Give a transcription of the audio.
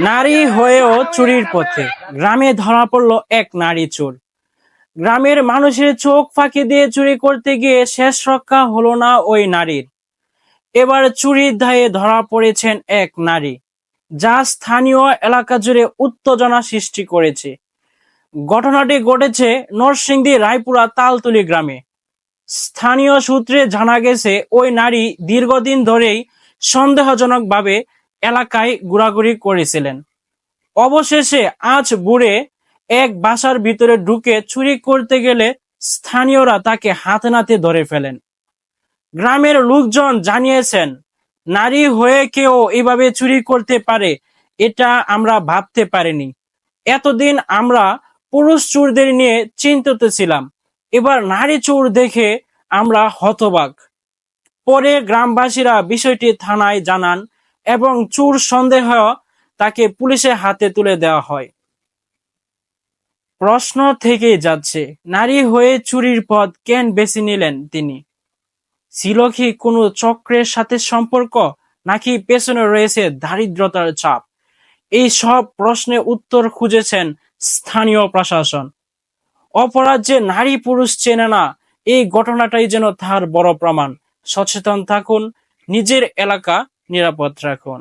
নারী হয়েও চুরির পথে গ্রামে ধরা পড়ল এক নারী চোর। গ্রামের মানুষের চোখ ফাঁকি দিয়ে চুরি করতে গিয়ে শেষ রক্ষা হলো না ওই নারীর। এবার চুরির দায়ে ধরা পড়েছেন এক নারী, যা স্থানীয় এলাকা জুড়ে উত্তেজনা সৃষ্টি করেছে। ঘটনাটি ঘটেছে নরসিংদী রায়পুরা তালতলী গ্রামে। স্থানীয় সূত্রে জানা গেছে, ওই নারী দীর্ঘদিন ধরেই সন্দেহজনকভাবে এলাকায় ঘোরাঘুরি করেছিলেন। অবশেষে আজ ভোরে এক বাসার ভিতরে ঢুকে চুরি করতে গেলে স্থানীয়রা তাকে হাতে নাতে ধরে ফেলেন। গ্রামের লোকজন জানিয়েছেন, নারী হয়ে কেউ এভাবে চুরি করতে পারে এটা আমরা ভাবতে পারিনি। এতদিন আমরা পুরুষ চোরদের নিয়ে চিন্তিত ছিলাম, এবার নারী চোর দেখে আমরা হতবাক। পরে গ্রামবাসীরা বিষয়টি থানায় জানান এবং চোর সন্দেহ তাকে পুলিশের হাতে তুলে দেওয়া হয়। প্রশ্ন থেকেই যাচ্ছে, নারী হয়ে চুরির পথ কেন বেছে নিলেন তিনি? ছিল কি কোনো চক্রের সাথে সম্পর্ক, নাকি পেছনে রয়েছে দারিদ্রতার চাপ? এই সব প্রশ্নের উত্তর খুঁজেছেন স্থানীয় প্রশাসন। অপরাধ যে নারী পুরুষ চেনে না, এই ঘটনাটাই যেন তার বড় প্রমাণ। সচেতন থাকুন, নিজের এলাকা নিরাপদ রাখুন।